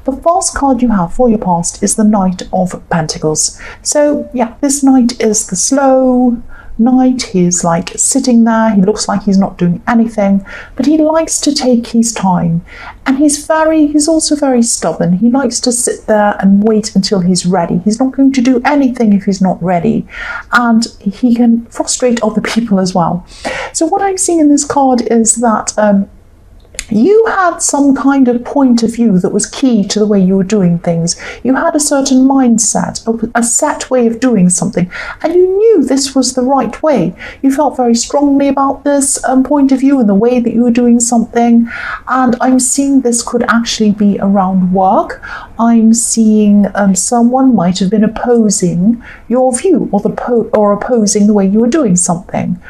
The first card you have for your past is the Knight of Pentacles. So yeah, this knight is the slow knight. He's like sitting there, he looks like he's not doing anything, but he likes to take his time, and he's also very stubborn. He likes to sit there and wait until he's ready. He's not going to do anything if he's not ready, and he can frustrate other people as well. So what I'm seeing in this card is that you had some kind of point of view that was key to the way you were doing things. You had a certain mindset, a set way of doing something, and you knew this was the right way. You felt very strongly about this point of view and the way that you were doing something. And I'm seeing this could actually be around work. I'm seeing someone might have been opposing your view, or opposing the way you were doing something,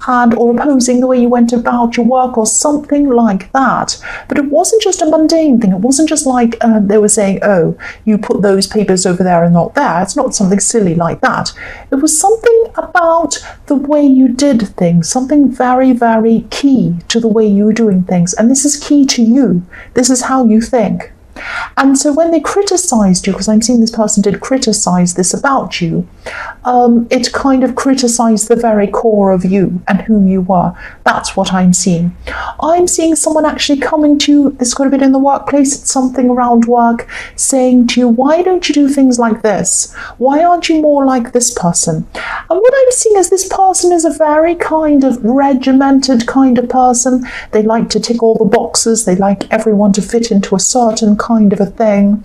or opposing the way you went about your work, or something like that. But it wasn't just a mundane thing. It wasn't just like they were saying, oh, you put those papers over there and not there. It's not something silly like that. It was something about the way you did things, something very, very key to the way you were doing things. And this is key to you. This is how you think. And so when they criticized you, because I'm seeing this person did criticize this about you, it kind of criticized the very core of you and who you were. That's what I'm seeing. I'm seeing someone actually coming to you. This could have been in the workplace. It's something around work, saying to you, why don't you do things like this? Why aren't you more like this person? And what I'm seeing is this person is a very kind of regimented kind of person. They like to tick all the boxes. They like everyone to fit into a certain kind of a thing.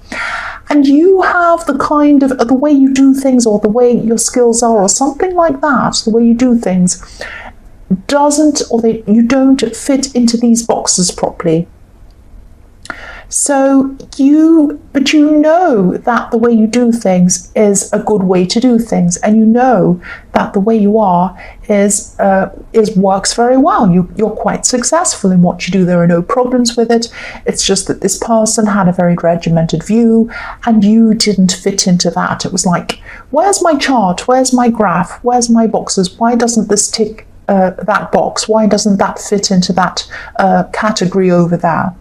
And you have the kind of the way you do things, or the way your skills are, or something like that, the way you do things you don't fit into these boxes properly. So but you know that the way you do things is a good way to do things, and you know that the way you are is works very well. You're quite successful in what you do. There are no problems with it. It's just that this person had a very regimented view, and you didn't fit into that. It was like, where's my chart? Where's my graph? Where's my boxes? Why doesn't this tick that box? Why doesn't that fit into that category over there?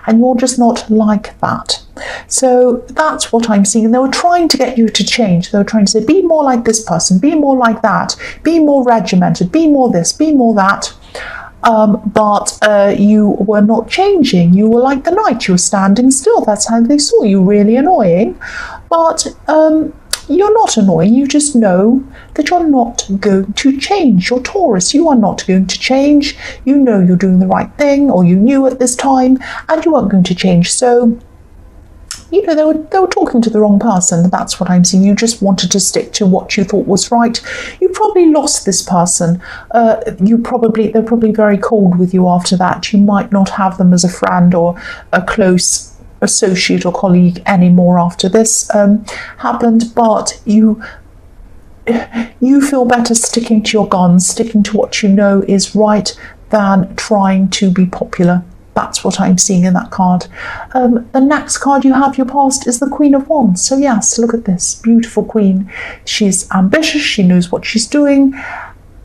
And you're just not like that. So that's what I'm seeing. And they were trying to get you to change. They were trying to say, be more like this person, be more like that, be more regimented, be more this, be more that. But you were not changing. You were like the knight. You were standing still. That's how they saw you. Really annoying. But you're not annoying. You just know that you're not going to change. You're Taurus. You are not going to change. You know you're doing the right thing, or you knew at this time, and you weren't going to change. So, you know, they were talking to the wrong person. That's what I'm seeing. You just wanted to stick to what you thought was right. You probably lost this person. They're probably very cold with you after that. You might not have them as a friend or a close associate or colleague anymore after this happened, but you feel better sticking to your guns, sticking to what you know is right, than trying to be popular. That's what I'm seeing in that card. The next card you have, your past, is the Queen of Wands. So yes, look at this beautiful queen. She's ambitious. She knows what she's doing.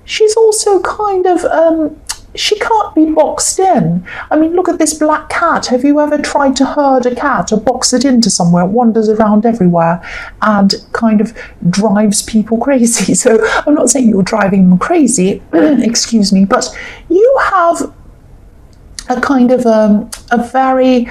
She's also kind of she can't be boxed in. I mean, look at this black cat. Have you ever tried to herd a cat or box it into somewhere? It wanders around everywhere and kind of drives people crazy. So I'm not saying you're driving them crazy, excuse me, but you have a kind of a very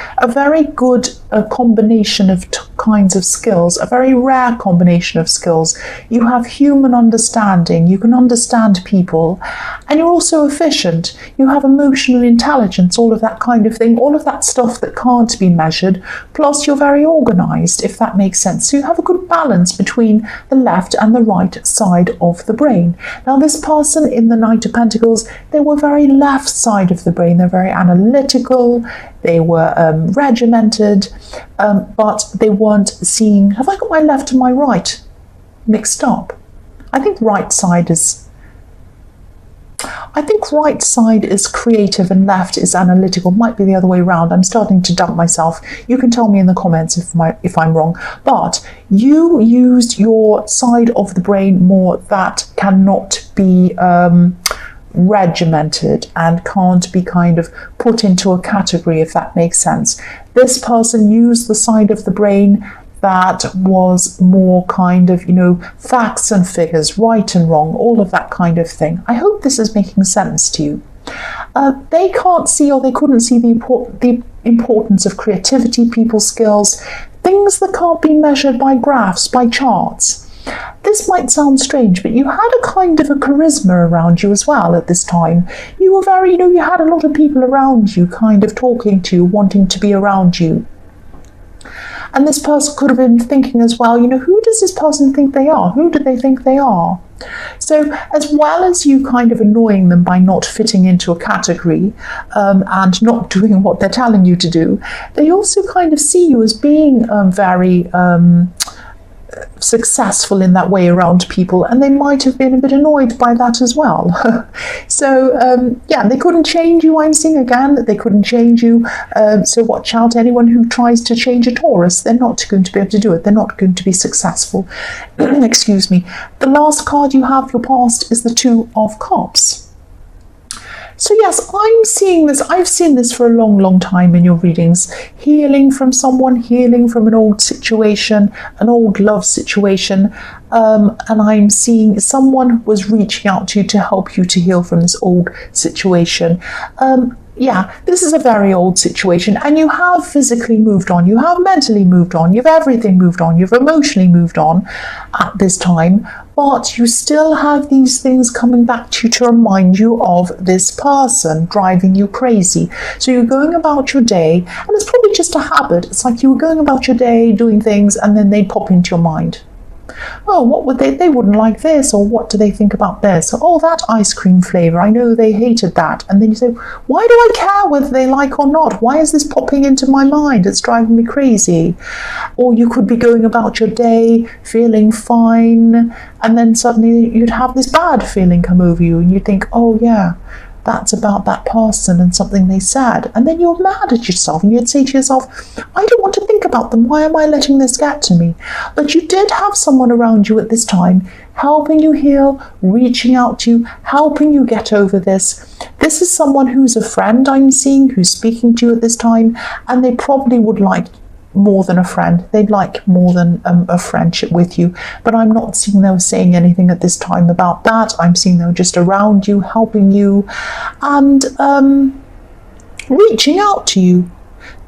good combination of kinds of skills, a very rare combination of skills. You have human understanding, you can understand people, and you're also efficient. You have emotional intelligence, all of that kind of thing, all of that stuff that can't be measured, plus you're very organized, if that makes sense. So you have a good balance between the left and the right side of the brain. Now this person in the Knight of Pentacles, they were very left side of the brain. They're very analytical, they were regimented, but they weren't seeing, have I got my left and my right mixed up? I think right side is creative and left is analytical. Might be the other way around. I'm starting to doubt myself. You can tell me in the comments if I'm wrong. But you used your side of the brain more that cannot be regimented and can't be kind of put into a category, if that makes sense. this person used the side of the brain that was more kind of, facts and figures, right and wrong, all of that kind of thing. I hope this is making sense to you. They can't see, or they couldn't see, the importance of creativity, people skills, things that can't be measured by graphs, by charts. This might sound strange, but you had a kind of a charisma around you as well at this time. You were very, you had a lot of people around you kind of talking to you, wanting to be around you. And this person could have been thinking as well, who does this person think they are? Who do they think they are? So as well as you kind of annoying them by not fitting into a category and not doing what they're telling you to do, they also kind of see you as being very successful in that way around people, and they might have been a bit annoyed by that as well. So they couldn't change you. I'm seeing again that they couldn't change you, so watch out. Anyone who tries to change a Taurus, they're not going to be able to do it. They're not going to be successful. Excuse me. The last card you have, your past, is the Two of Cups. So yes, I'm seeing this. I've seen this for a long, long time in your readings. Healing from someone, healing from an old situation, an old love situation. And I'm seeing someone was reaching out to you to help you to heal from this old situation. This is a very old situation, and you have physically moved on, you have mentally moved on, you've everything moved on, you've emotionally moved on at this time, but you still have these things coming back to you to remind you of this person driving you crazy. So you're going about your day, and it's probably just a habit. It's like you were going about your day doing things, and then they pop into your mind. Oh, what would they wouldn't like this, or what do they think about this? Oh, that ice cream flavour, I know they hated that. And then you say, why do I care whether they like or not? Why is this popping into my mind? It's driving me crazy. Or you could be going about your day feeling fine, and then suddenly you'd have this bad feeling come over you, and you think, oh yeah, that's about that person and something they said. And then you're mad at yourself, and you'd say to yourself, I don't want to think about them. Why am I letting this get to me? But you did have someone around you at this time helping you heal, reaching out to you, helping you get over this. This is someone who's a friend I'm seeing, who's speaking to you at this time, and they probably would like more than a friend. They'd like more than a friendship with you, but I'm not seeing them saying anything at this time about that. I'm seeing them just around you, helping you, and reaching out to you.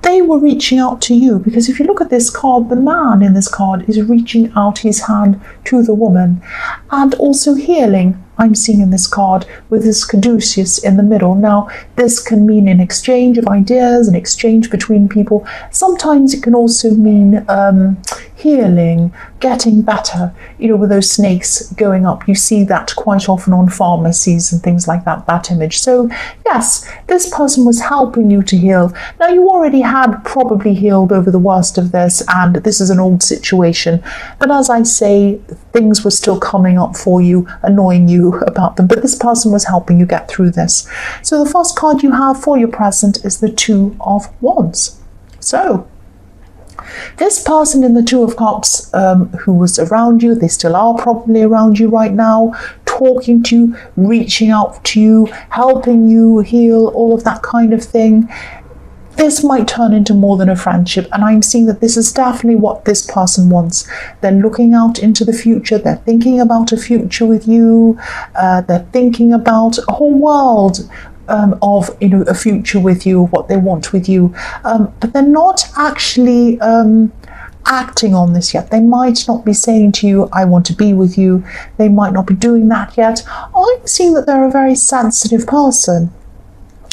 They were reaching out to you, because if you look at this card, the man in this card is reaching out his hand to the woman, and also healing. I'm seeing in this card with this caduceus in the middle. Now, this can mean an exchange of ideas, an exchange between people. Sometimes it can also mean healing, getting better, with those snakes going up. You see that quite often on pharmacies and things like that, that image. So yes, this person was helping you to heal. Now, you already had probably healed over the worst of this, and this is an old situation. But as I say, things were still coming up for you, annoying you about them, but this person was helping you get through this. So the first card you have for your present is the Two of Wands. So this person in the Two of Cups who was around you, they still are probably around you right now, talking to you, reaching out to you, helping you heal, all of that kind of thing. This might turn into more than a friendship, and I'm seeing that this is definitely what this person wants. They're looking out into the future. They're thinking about a future with you. They're thinking about a whole world of a future with you, what they want with you. But they're not actually acting on this yet. They might not be saying to you, I want to be with you. They might not be doing that yet. I'm seeing that they're a very sensitive person.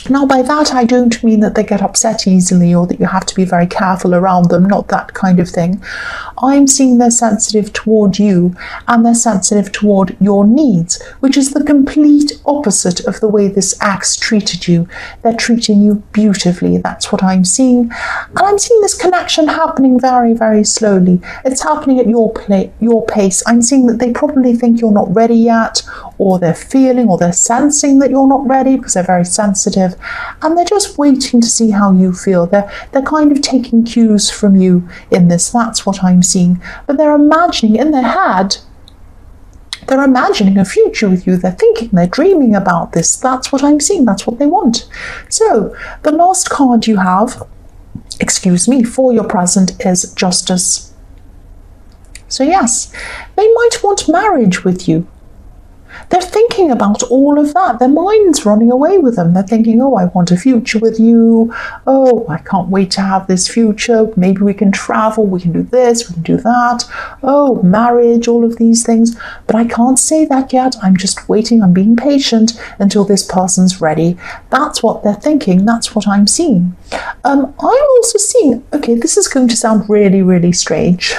Now, by that, I don't mean that they get upset easily or that you have to be very careful around them, not that kind of thing. I'm seeing they're sensitive toward you, and they're sensitive toward your needs, which is the complete opposite of the way this ex treated you. They're treating you beautifully. That's what I'm seeing. And I'm seeing this connection happening very, very slowly. It's happening at your pace. I'm seeing that they probably think you're not ready yet, or they're feeling or they're sensing that you're not ready because they're very sensitive, and they're just waiting to see how you feel. They're kind of taking cues from you in this. That's what I'm seeing. But they're imagining in their head, they're imagining a future with you. They're thinking, they're dreaming about this. That's what I'm seeing. That's what they want. So the last card you have for your present is justice. So yes, they might want marriage with you. They're thinking about all of that. Their mind's running away with them. They're thinking, oh, I want a future with you. Oh, I can't wait to have this future. Maybe we can travel. We can do this. We can do that. Oh, marriage, all of these things. But I can't say that yet. I'm just waiting. I'm being patient until this person's ready. That's what they're thinking. That's what I'm seeing. I'm also seeing, okay, this is going to sound really, really strange.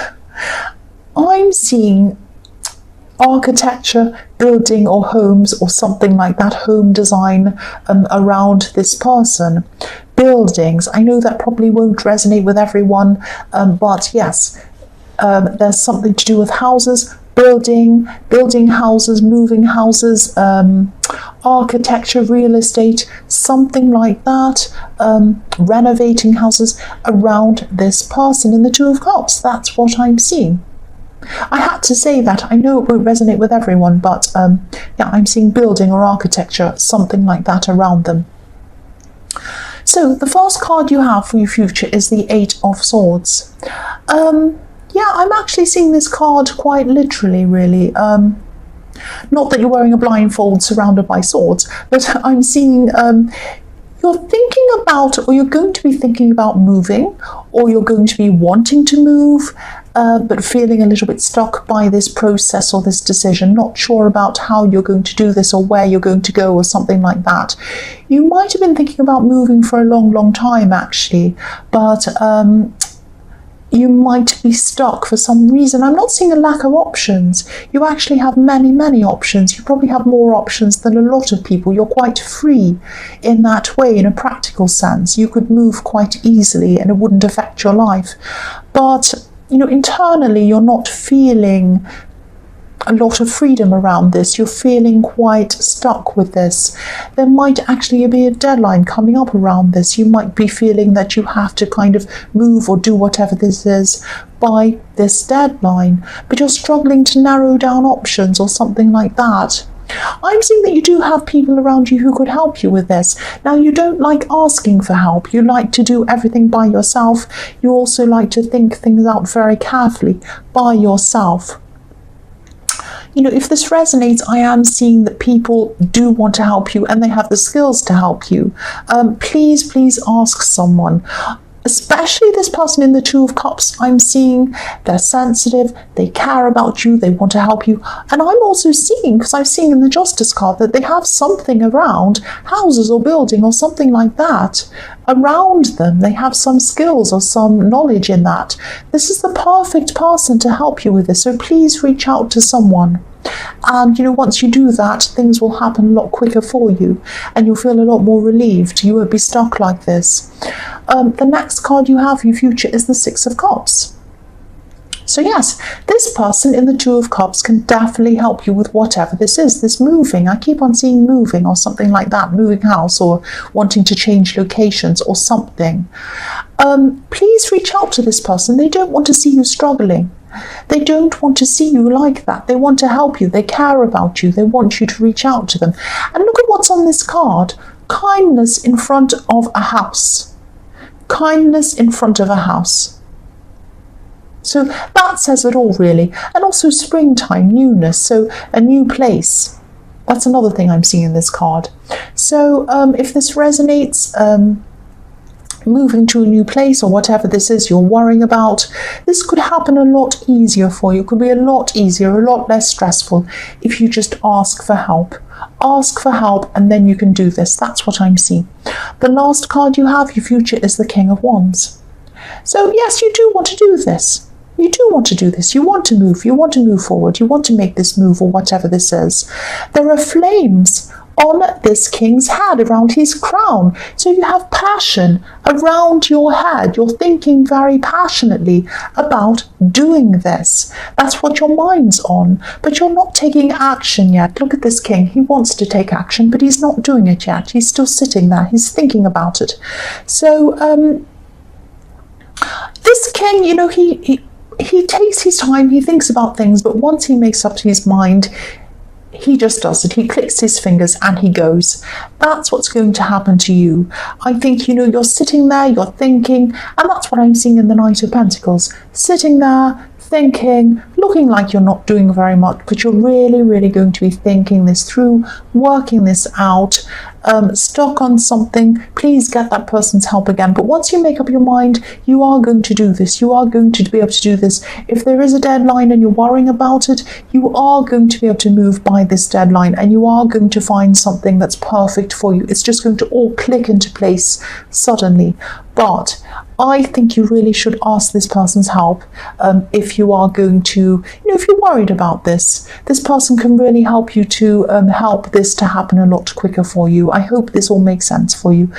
I'm seeing architecture, building or homes or something like that, home design around this person. Buildings, I know that probably won't resonate with everyone, but yes, there's something to do with houses, building houses, moving houses, architecture, real estate, something like that, renovating houses around this person in the Two of Cups. That's what I'm seeing. I had to say that. I know it won't resonate with everyone, but yeah, I'm seeing building or architecture, something like that around them. So the first card you have for your future is the Eight of Swords. Yeah, I'm actually seeing this card quite literally, really. Not that you're wearing a blindfold surrounded by swords, but I'm seeing you're thinking about, or you're going to be thinking about moving, or you're going to be wanting to move, but feeling a little bit stuck by this process or this decision, not sure about how you're going to do this or where you're going to go or something like that. You might have been thinking about moving for a long, long time actually, but you might be stuck for some reason. I'm not seeing a lack of options. You actually have many, many options. You probably have more options than a lot of people. You're quite free in that way, in a practical sense. You could move quite easily and it wouldn't affect your life. But, you know, internally, you're not feeling a lot of freedom around this. You're feeling quite stuck with this. There might actually be a deadline coming up around this. You might be feeling that you have to kind of move or do whatever this is by this deadline, but you're struggling to narrow down options or something like that. I'm seeing that you do have people around you who could help you with this. Now, you don't like asking for help. You like to do everything by yourself. You also like to think things out very carefully by yourself. You know, if this resonates, I am seeing that people do want to help you and they have the skills to help you. Please ask someone. Especially this person in the Two of Cups, I'm seeing they're sensitive, they care about you, they want to help you. And I'm also seeing, because I'm seeing in the Justice card, that they have something around houses or building or something like that around them. They have some skills or some knowledge in that. This is the perfect person to help you with this. So please reach out to someone. And, you know, once you do that, things will happen a lot quicker for you and you'll feel a lot more relieved. You won't be stuck like this. The next card you have for your future is the Six of Cups. So yes, this person in the Two of Cups can definitely help you with whatever this is, this moving. I keep on seeing moving or something like that, moving house or wanting to change locations or something. Please reach out to this person. They don't want to see you struggling. They don't want to see you like that. They want to help you. They care about you. They want you to reach out to them. And look at what's on this card. Kindness in front of a house. Kindness in front of a house. So that says it all, really. And also springtime, newness, so a new place. That's another thing I'm seeing in this card. So if this resonates, moving to a new place or whatever this is you're worrying about, this could happen a lot easier for you. It could be a lot easier, a lot less stressful if you just ask for help. Ask for help and then you can do this. That's what I'm seeing. The last card you have, your future, is the King of Wands. So yes, you do want to do this. You do want to do this. You want to move. You want to move forward. You want to make this move or whatever this is. There are flames on this king's head, around his crown. So you have passion around your head. You're thinking very passionately about doing this. That's what your mind's on. But you're not taking action yet. Look at this king. He wants to take action, but he's not doing it yet. He's still sitting there. He's thinking about it. So this king, you know, he takes his time. He thinks about things, but once he makes up his mind, he just does it. He clicks his fingers and he goes. That's what's going to happen to you. I think, you're sitting there, you're thinking, and that's what I'm seeing in the Knight of Pentacles. Sitting there, thinking, looking like you're not doing very much, but you're really, really going to be thinking this through, working this out, stuck on something. Please get that person's help again. But once you make up your mind, you are going to do this. You are going to be able to do this. If there is a deadline and you're worrying about it, you are going to be able to move by this deadline, and you are going to find something that's perfect for you. It's just going to all click into place suddenly. But I think you really should ask this person's help if you are going to, if you're worried about this. This person can really help you to help this to happen a lot quicker for you. I hope this all makes sense for you.